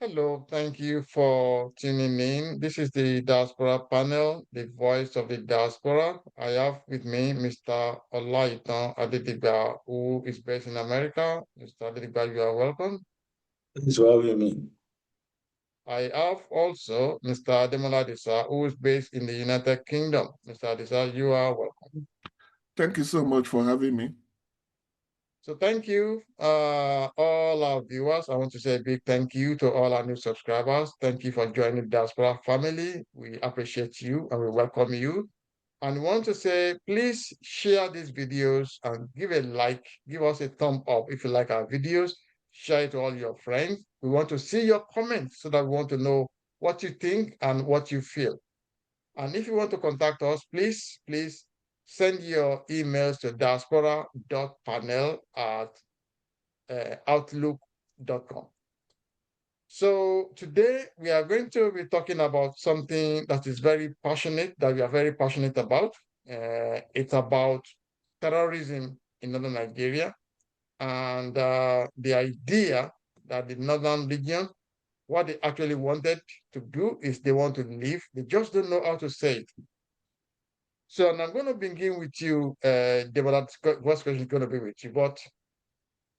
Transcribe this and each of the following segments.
Hello, thank you for tuning in. This is the Diaspora panel, the voice of the diaspora. I have with me Mr. Olaitan Adedigba, who is based in America. Mr. Adedigba, you are welcome. Thanks for having me. I have also Mr. Ademola Adisa, who is based in the United Kingdom. Mr. Adisa, you are welcome. Thank you so much for having me. So thank you, all our viewers. I want to say a big thank you to all our new subscribers. Thank you for joining the Diaspora family. We appreciate you and we welcome you. And we want to say, please share these videos and give a like, give us a thumb up if you like our videos. Share it to all your friends. We want to see your comments so that we want to know what you think and what you feel. And if you want to contact us, please send your emails to diaspora.panel@outlook.com. So today we are going to be talking about something that is very passionate, that we are very passionate about. It's about terrorism in northern Nigeria and the idea that the northern region, what they actually wanted to do is they want to leave. They just don't know how to say it. So and I'm going to begin with you, Deborah. First question is going to be with you. But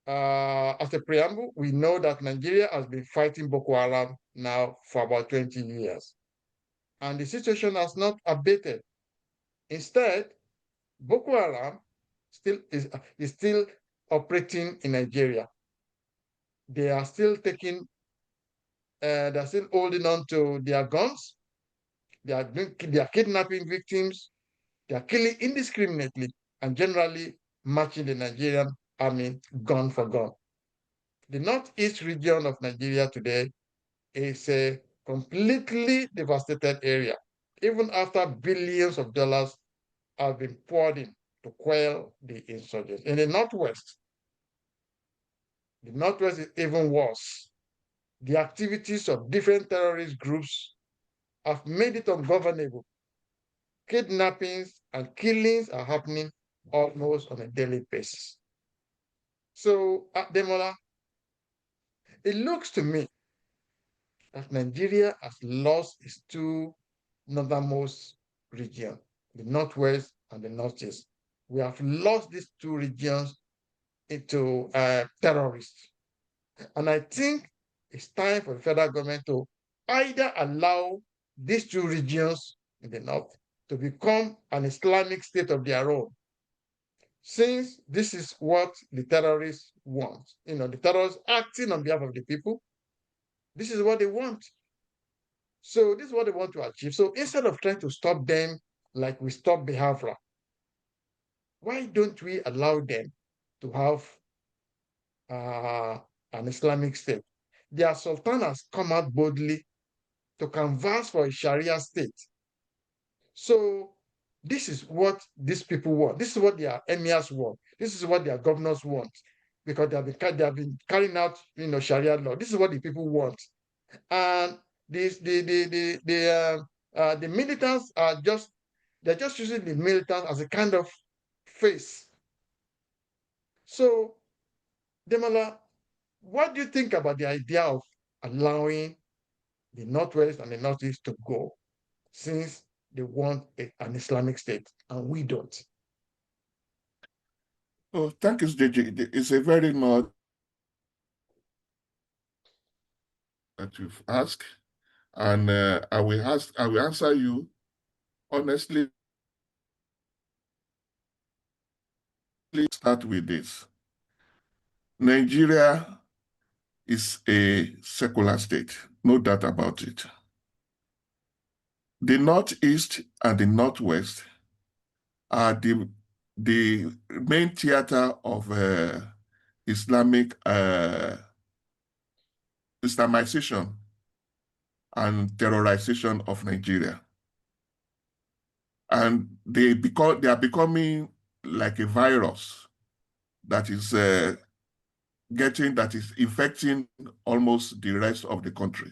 as a preamble, we know that Nigeria has been fighting Boko Haram now for about 20 years. And the situation has not abated. Instead, Boko Haram is still operating in Nigeria. They are still they're still holding on to their guns. They are kidnapping victims. They are killing indiscriminately and generally matching the Nigerian army gun for gun. The northeast region of Nigeria today is a completely devastated area, even after billions of dollars have been poured in to quell the insurgents. In the northwest is even worse. The activities of different terrorist groups have made it ungovernable. Kidnappings and killings are happening almost on a daily basis. So, Demola, it looks to me that Nigeria has lost its two northernmost regions, the northwest and the northeast. We have lost these two regions into terrorists. And I think it's time for the federal government to either allow these two regions in the north to become an Islamic state of their own, since this is what the terrorists want. The terrorists acting on behalf of the people, this is what they want. So this is what they want to achieve. So instead of trying to stop them like we stopped Biafra, why don't we allow them to have an Islamic state? Their Sultan has come out boldly to canvass for a Sharia state. So this is what these people want. This is what their emirs want. This is what their governors want, because they have been carrying out, Sharia law. This is what the people want, and the militants they're just using the militants as a kind of face. So, Demola, what do you think about the idea of allowing the Northwest and the Northeast to go, since they want an Islamic state and we don't? Oh, thank you, JJ. It's a very much that you've asked, and I will answer you honestly. Start with this. Nigeria is a secular state, no doubt about it. The Northeast and the Northwest are the main theater of Islamicization and terrorization of Nigeria. And they are becoming like a virus that is infecting almost the rest of the country.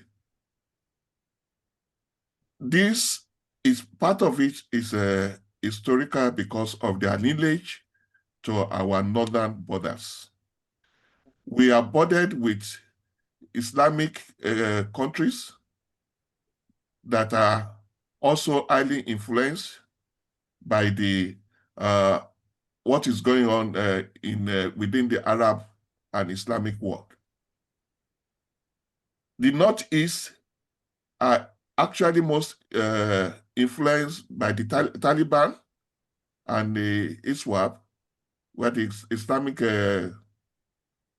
This is part of it is historical because of their lineage to our northern borders. We are bordered with Islamic countries that are also highly influenced by the what is going on within the Arab and Islamic world. The Northeast are actually most influenced by the Taliban and the ISWAP, what is Islamic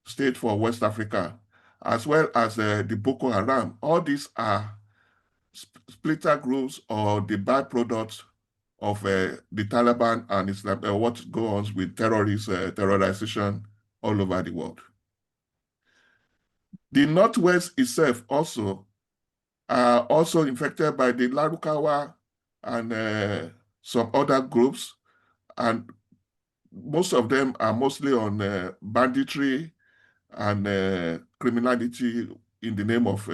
State for West Africa, as well as the Boko Haram. All these are splitter groups or the byproducts of the Taliban and Islam, what goes on with terrorization all over the world. The Northwest itself also are also infected by the Larukawa and some other groups, and most of them are mostly on banditry and criminality in the name of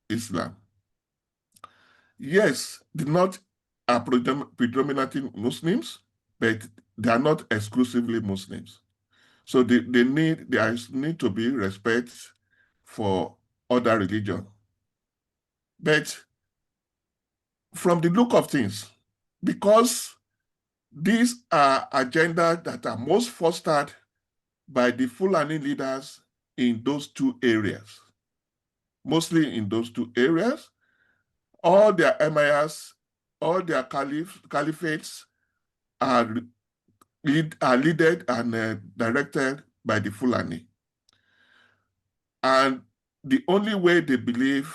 Islam. Yes, the North are predominantly Muslims, but they are not exclusively Muslims. So there need to be respect for other religion. But from the look of things, because these are agendas that are most fostered by the Fulani leaders in those two areas, mostly in those two areas, all their emirs, all their caliphates are led and directed by the Fulani. And the only way they believe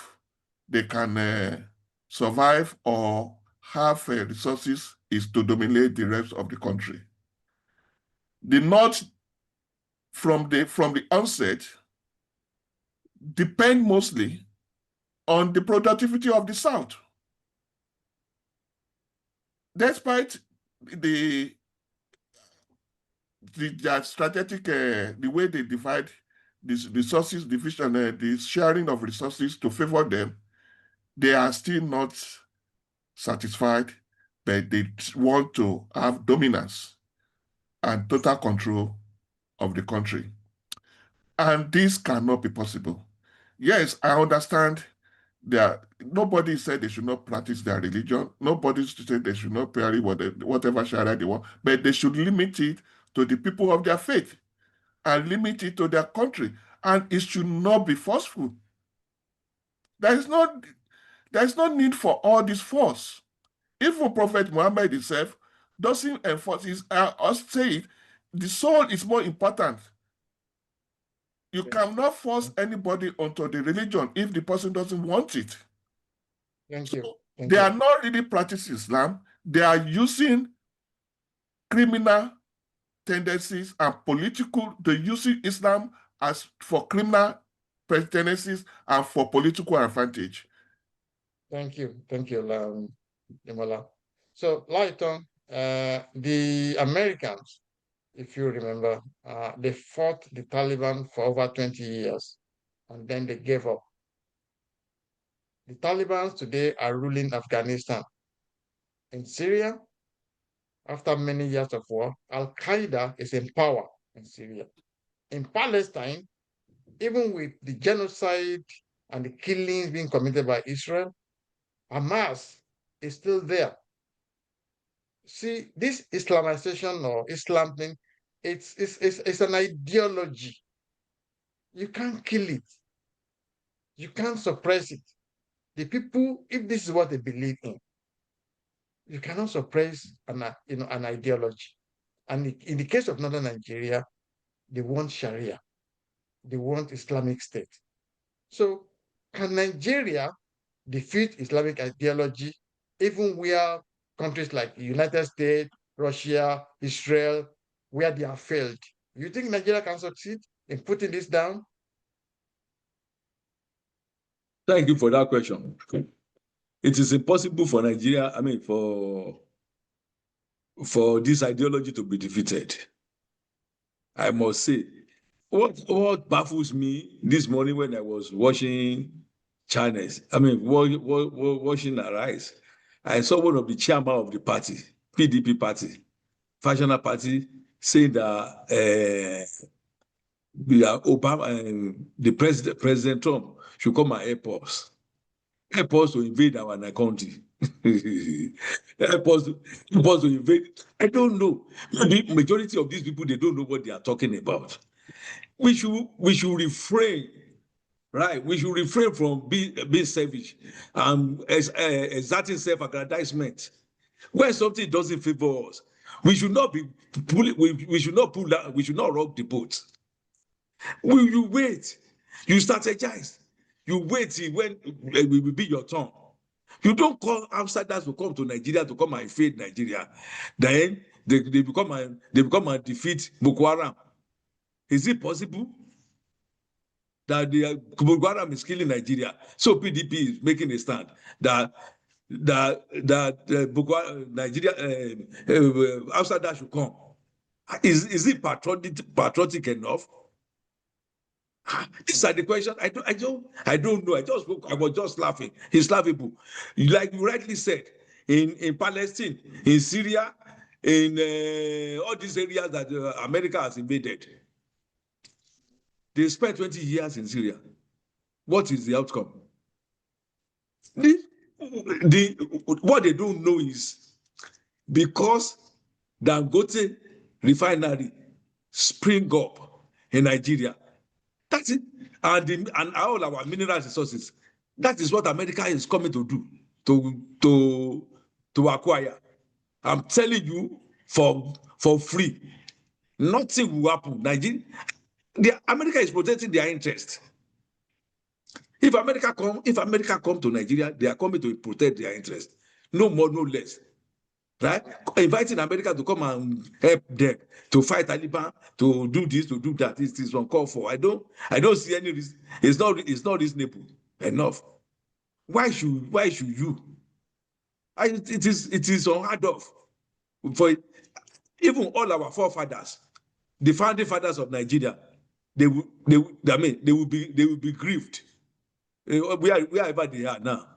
they can survive or have resources is to dominate the rest of the country. The North, from the onset, depend mostly on the productivity of the South. Despite their strategic, the way they divide this resources division, the sharing of resources to favor them, they are still not satisfied, but they want to have dominance and total control of the country. And this cannot be possible. Yes, I understand that nobody said they should not practice their religion. Nobody said they should not pray whatever sharia they want, but they should limit it to the people of their faith and limit it to their country. And it should not be forceful. There is no need for all this force. Even Prophet Muhammad himself doesn't enforce his say it, the soul is more important. You cannot force anybody onto the religion if the person doesn't want it. Thank you. They are not really practicing Islam. They are using criminal tendencies and they're using Islam as for criminal tendencies and for political advantage. Thank you, Demola. So, Lighton, the Americans, if you remember, they fought the Taliban for over 20 years, and then they gave up. The Taliban today are ruling Afghanistan. In Syria, after many years of war, Al-Qaeda is in power in Syria. In Palestine, even with the genocide and the killings being committed by Israel, Hamas is still there. See, this Islamization or Islam thing, it's an ideology. You can't kill it. You can't suppress it. The people, if this is what they believe in, you cannot suppress an ideology. And in the case of northern Nigeria, they want Sharia. They want Islamic State. So can Nigeria defeat Islamic ideology even where countries like the United States, Russia, Israel, where they have failed? You think Nigeria can succeed in putting this down? Thank you for that question. It is impossible for Nigeria, for this ideology to be defeated. I must say, what baffles me this morning when I was watching channels, watching Arise, I saw one of the chairman of the party, PDP party, factional party, saying that the President Trump should come and help us. Help us to invade our country. help us to invade. I don't know. The majority of these people, they don't know what they are talking about. We should refrain, right? We should refrain from being selfish and exerting self-aggrandizement. When something doesn't favor us, we should not be pulling. We should not pull down. We should not rock the boat. You wait. You strategize. You wait till when it will be your turn. You don't call outsiders to come to Nigeria to come and invade Nigeria. Then they become and defeat Boko Haram. Is it possible that Boko Haram is killing Nigeria? So PDP is making a stand that Nigeria outsiders should come. Is it patriotic enough? These are the questions. I don't know. I was just laughing. It's laughable. Like you rightly said, in Palestine, in Syria, in all these areas that America has invaded. They spent 20 years in Syria. What is the outcome? What they don't know is because Dangote refinery spring up in Nigeria. That's it. And all our mineral resources. That is what America is coming to do, to acquire. I'm telling you for free. Nothing will happen. America is protecting their interest. If America come to Nigeria, they are coming to protect their interest. No more, no less. Right? Inviting America to come and help them to fight Taliban, to do this, to do that. This is uncalled for. I don't see any reason. It's not reasonable enough. Why should you? It is unheard of. For even all our forefathers, the founding fathers of Nigeria, they will be grieved. Wherever they are now,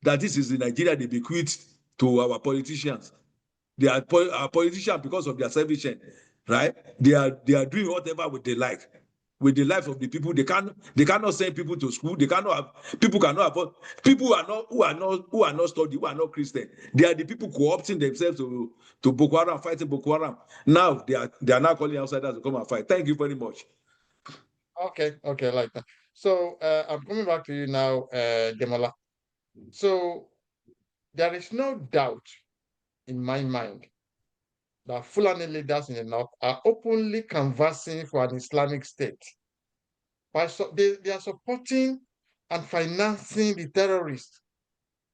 that this is the Nigeria they bequeathed to our politicians. They are our politicians because of their selfish end, right? They are doing whatever they like with the life of the people. They cannot send people to school. People who are not studying, who are not Christian. They are the people co-opting themselves to Boko Haram, fighting Boko Haram. Now they are now calling outsiders to come and fight. Thank you very much. Okay, like that. So I'm coming back to you now, Demola. So there is no doubt in my mind that Fulani leaders in the north are openly canvassing for an Islamic state. They are supporting and financing the terrorists.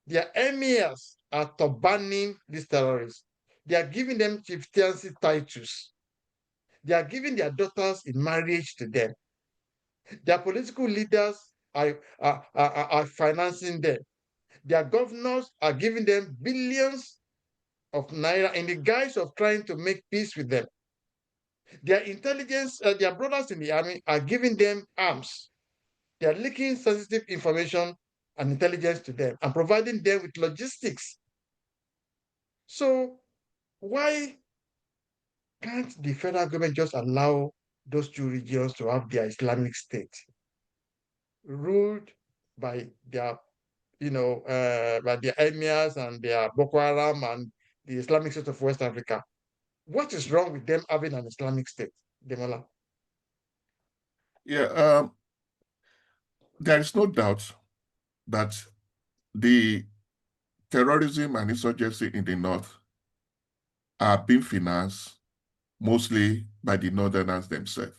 Their emirs are turbaning these terrorists. They are giving them chieftaincy titles. They are giving their daughters in marriage to them. Their political leaders are financing them. Their governors are giving them billions of naira in the guise of trying to make peace with them. Their intelligence, their brothers in the army are giving them arms. They are leaking sensitive information and intelligence to them and providing them with logistics. So why can't the federal government just allow those two regions to have their Islamic state ruled by their, by their emirs and their Boko Haram and the Islamic State of West Africa? What is wrong with them having an Islamic state, Demola? Yeah, there is no doubt that the terrorism and insurgency in the north are being financed mostly by the northerners themselves.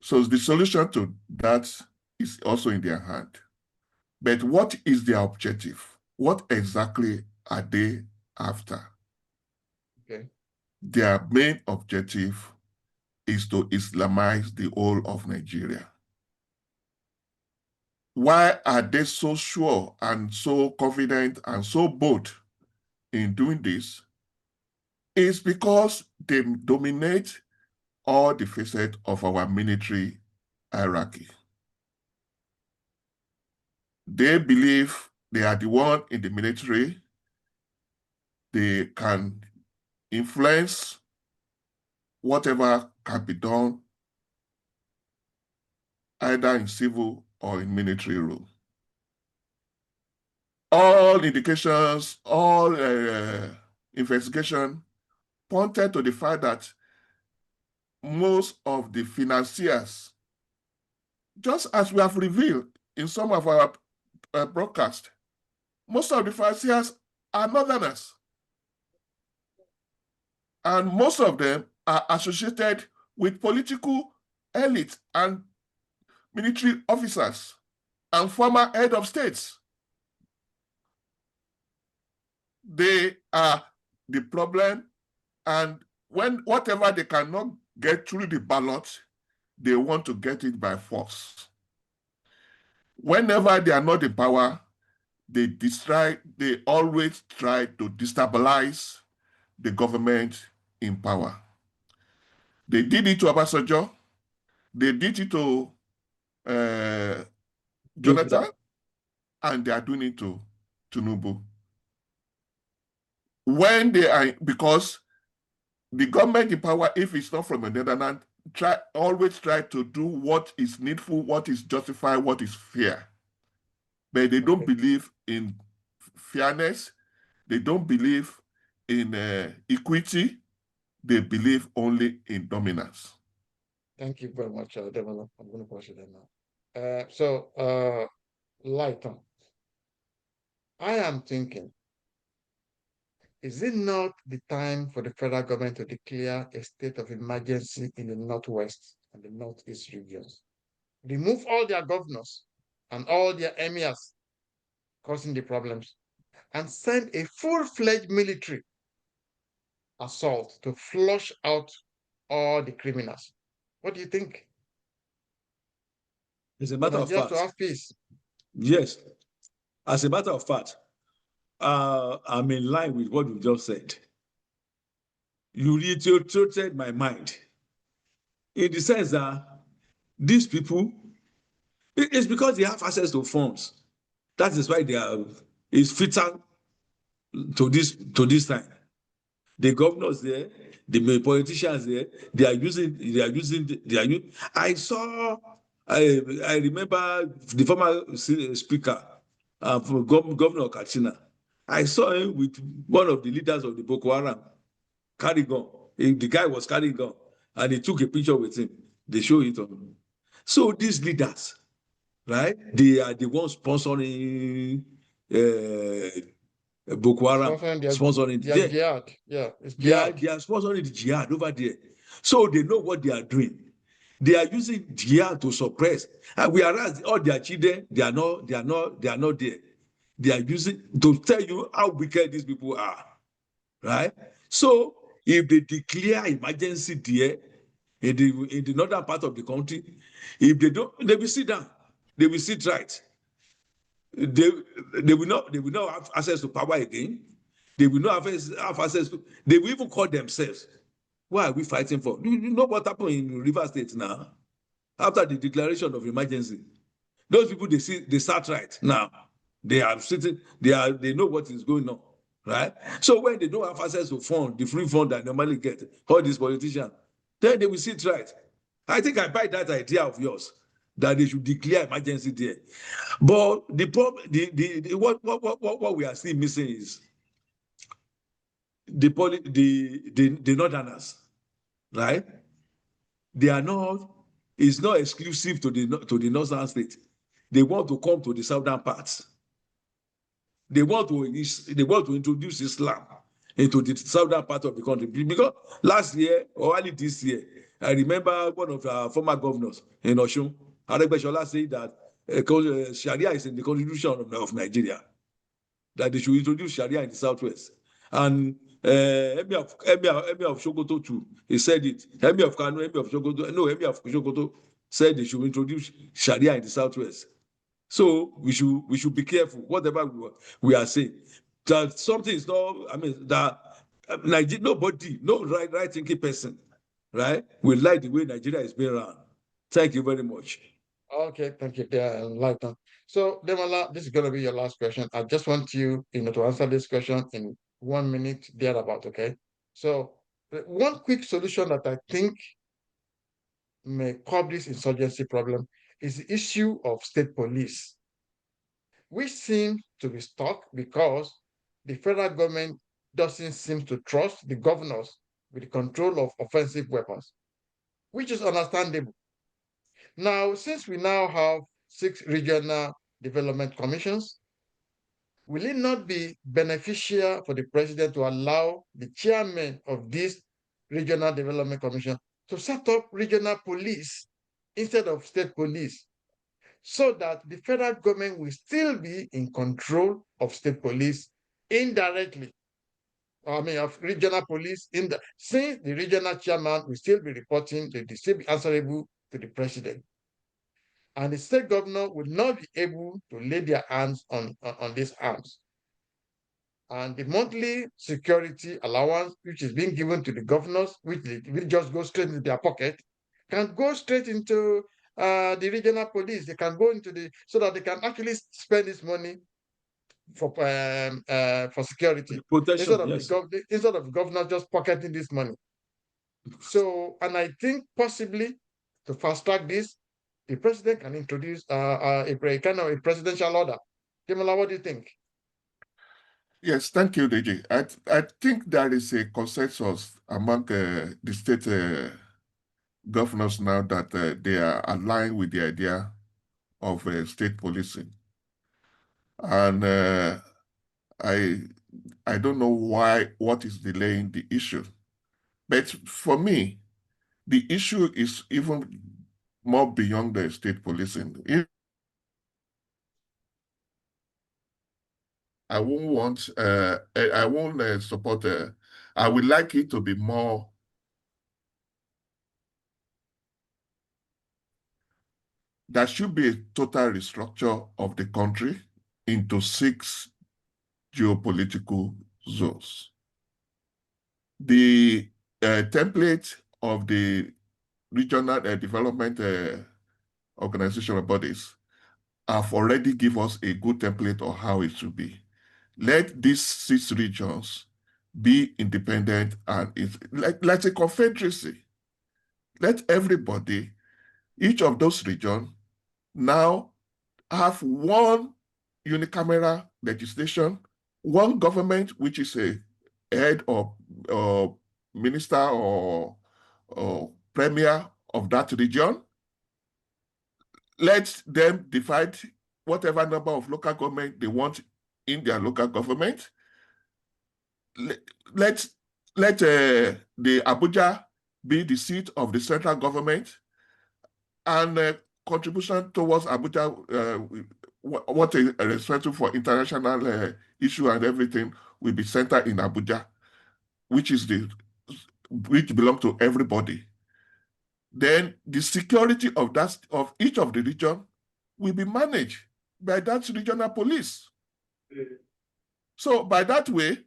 So the solution to that is also in their hand. But what is their objective? What exactly are they after? Okay. Their main objective is to Islamize the whole of Nigeria. Why are they so sure and so confident and so bold in doing this? It's because they dominate all the facets of our military hierarchy. They believe they are the one in the military. They can influence whatever can be done either in civil or in military rule. All indications, all investigation pointed to the fact that most of the financiers, just as we have revealed in some of our broadcasts, most of the financiers are northerners. And most of them are associated with political elites and military officers and former head of states. They are the problem, and when whatever they cannot get through the ballot, they want to get it by force. Whenever they are not in power, they always try to destabilize the government in power. They did it to Obasanjo. They did it to Jonathan, and they are doing it to Tinubu. When they are, because the government in power, if it's not from the Netherlands, always try to do what is needful, what is justified, what is fair. But they don't believe in fairness. They don't believe in equity. They believe only in dominance. Thank you very much, Demola. I'm going to pause it now. Lighton, I am thinking, is it not the time for the federal government to declare a state of emergency in the Northwest and the Northeast regions? Remove all their governors and all their emirs causing the problems, and send a full-fledged military assault to flush out all the criminals. What do you think? As a matter of fact, to have peace. Yes. As a matter of fact, I'm in line with what you just said. You reiterated my mind in the sense that these people, it's because they have access to funds. That is why it's fitter to this time. The governors there, the politicians there, I remember the former speaker, Governor Katsina. I saw him with one of the leaders of the Boko Haram, carrying gun. The guy was carrying gun, and he took a picture with him. They show it on. So these leaders, right? They are the ones sponsoring Boko Haram, sponsoring their jihad. Yeah, it's jihad. jihad. They are sponsoring the jihad over there. So they know what they are doing. They are using jihad to suppress. And whereas all their children, they are not there. They are using to tell you how wicked these people are. Right? So if they declare emergency there in the northern part of the country, if they don't, they will sit down. They will sit right. They will not have access to power again. They will not have access to, they will even call themselves. What are we fighting for? You know what happened in River State now? After the declaration of emergency, those people they start right now. They are sitting, they know what is going on, right? So when they don't have access to fund, the free fund that normally get, all these politicians, then they will sit right. I think I buy that idea of yours that they should declare emergency there. But the problem, what we are still missing is the northerners, right? They are not. It's not exclusive to the northern state. They want to come to the southern parts. They want to introduce Islam into the southern part of the country. Because last year or early this year, I remember one of our former governors in Osun, Aregbesola, said that Sharia is in the constitution of Nigeria, that they should introduce Sharia in the southwest. And Emir of Sokoto too, he said it. Emir of Kano, Emir of Sokoto said they should introduce Sharia in the southwest. So we should be careful whatever we are saying. That something is not. I mean that nobody, no right thinking person, right, will like the way Nigeria is being run. Thank you very much. Okay, thank you. Yeah, Lighton. So, Demola, this is going to be your last question. I just want you, to answer this question in 1 minute thereabout. Okay. So, one quick solution that I think may curb this insurgency problem is the issue of state police, which seems to be stuck because the federal government doesn't seem to trust the governors with the control of offensive weapons, which is understandable. Now, since we now have 6 regional development commissions, will it not be beneficial for the president to allow the chairman of this regional development commission to set up regional police instead of state police, so that the federal government will still be in control of state police indirectly? I mean, of regional police since the regional chairman will still be reporting, they will still be answerable to the president. And the state governor will not be able to lay their hands on these arms. And the monthly security allowance, which is being given to the governors, which will just go straight into their pocket, can go straight into the regional police. They can go into so that they can actually spend this money for security Protection, instead of yes. the governor just pocketing this money. So, and I think possibly to fast track this, the president can introduce a kind of a presidential order. Demola, what do you think? Yes, thank you, DJ. I think there is a consensus among the state governors now that they are aligned with the idea of state policing. And I don't know what is delaying the issue. But for me, the issue is even more beyond the state policing. I won't support. I would like it to be more. There should be a total restructure of the country into 6 geopolitical zones. The template of the regional development organizational bodies have already given us a good template of how it should be. Let these 6 regions be independent, and it's like a confederacy. Let everybody, each of those regions, now have one unicameral legislation, one government, which is a head or minister or premier of that region. Let them divide whatever number of local government they want in their local government. Let the Abuja be the seat of the central government, and contribution towards Abuja, what is responsible for international issue and everything, will be centered in Abuja, which belongs to everybody. Then the security of each of the region will be managed by that regional police. So by that way,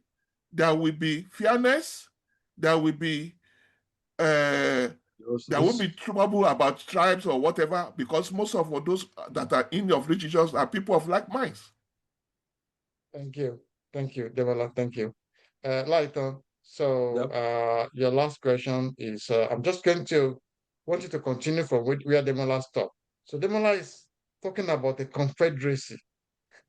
there will be fairness, there will be there won't be trouble about tribes or whatever, because most of those that are in of regions are people of like minds. Thank you, Demola. Thank you, Lighton. So your last question is, I'm just going to want you to continue from where Demola stopped. So Demola is talking about a confederacy,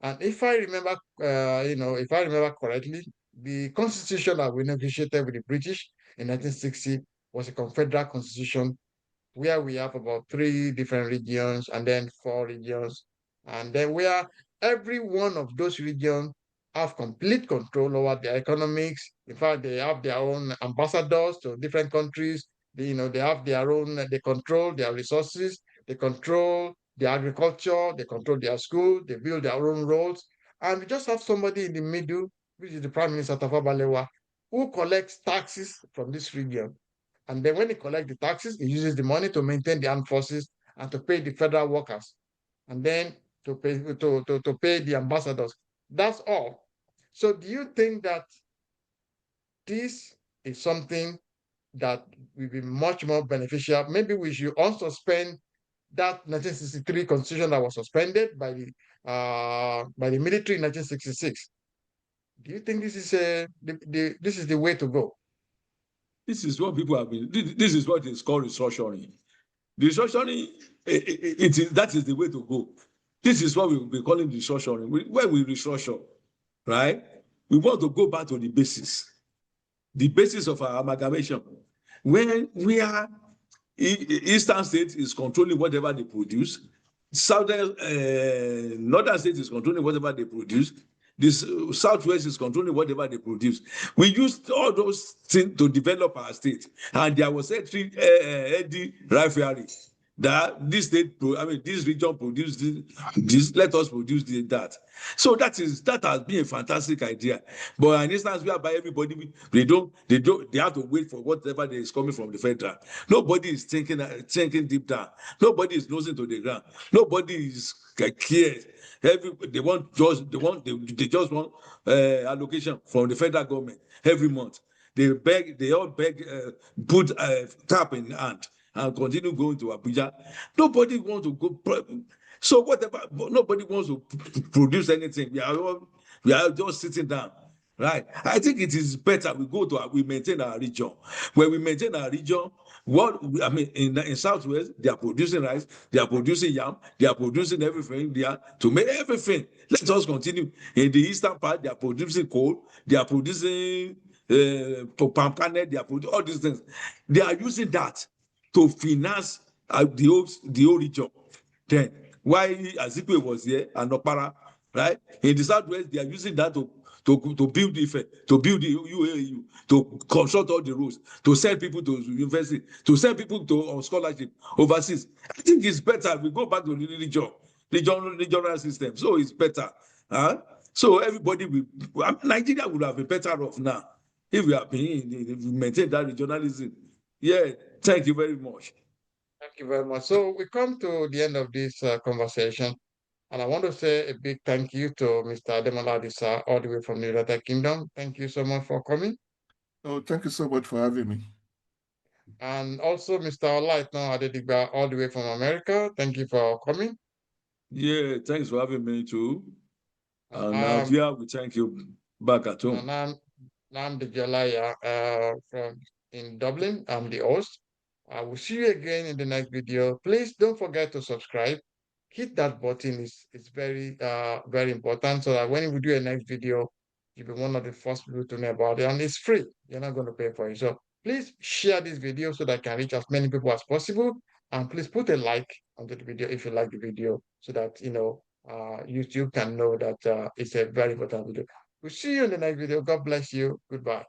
and if I remember, if I remember correctly, the constitution that we negotiated with the British in 1960 was a confederal constitution where we have about 3 different regions and then 4 regions, and then where every one of those regions have complete control over their economics. In fact, they have their own ambassadors to different countries. They have their own, they control their resources, they control their agriculture, they control their school, they build their own roads. And we just have somebody in the middle, which is the Prime Minister Tafawa Balewa, who collects taxes from this region. And then when he collects the taxes, he uses the money to maintain the armed forces and to pay the federal workers, and then to pay the ambassadors. That's all. So do you think that this is something that will be much more beneficial? Maybe we should also suspend that 1963 constitution that was suspended by the military in 1966. Do you think this is this is the way to go? This is what people have been. This is what is called restructuring. The restructuring, that is the way to go. This is what we will be calling restructuring. When we restructure, right? We want to go back to the basis of our amalgamation. When we are Eastern State is controlling whatever they produce, Northern State is controlling whatever they produce, this Southwest is controlling whatever they produce. We used all those things to develop our state, and there was a rivalry that this state, this region produce this, let us produce that. So that has been a fantastic idea. But an instance whereby everybody they have to wait for whatever is coming from the federal. Nobody is thinking deep down. Nobody is nosing to the ground. Nobody is cares. They just want allocation from the federal government every month. They all beg, put tap in hand and continue going to Abuja. Nobody wants to go. So whatever, nobody wants to produce anything. We are just sitting down, right? I think it is better we maintain our region. When we maintain our region, in Southwest, they are producing rice, they are producing yam, they are producing everything there to make everything. Let us continue. In the eastern part, they are producing coal, they are producing palm kernel, they are producing all these things. They are using that to finance the whole region. Then, why Azikwe was here and Okpara, right? In the Southwest, they are using that to build Ife, to build the UAU, to construct all the roads, to send people to university, to send people on scholarship overseas. I think it's better we go back to the regional system. So it's better. So Nigeria would have been better off now if we maintain that regionalism. Yeah, thank you very much. Thank you very much. So we come to the end of this conversation, and I want to say a big thank you to Mr. Ademola Adisa, all the way from the United Kingdom. Thank you so much for coming. Oh, thank you so much for having me. And also Mr. Olaitno Adedigba, all the way from America. Thank you for coming. Yeah, thanks for having me too. And we thank you back at home. And I'm the Jalaya from in Dublin. I'm the host. I will see you again in the next video. Please don't forget to subscribe. Hit that button. It's very very important so that when we do a next video, you'll be one of the first people to know about it. And it's free. You're not going to pay for it. So please share this video so that I can reach as many people as possible. And please put a like onto the video if you like the video so that YouTube can know that it's a very important video. We'll see you in the next video. God bless you. Goodbye.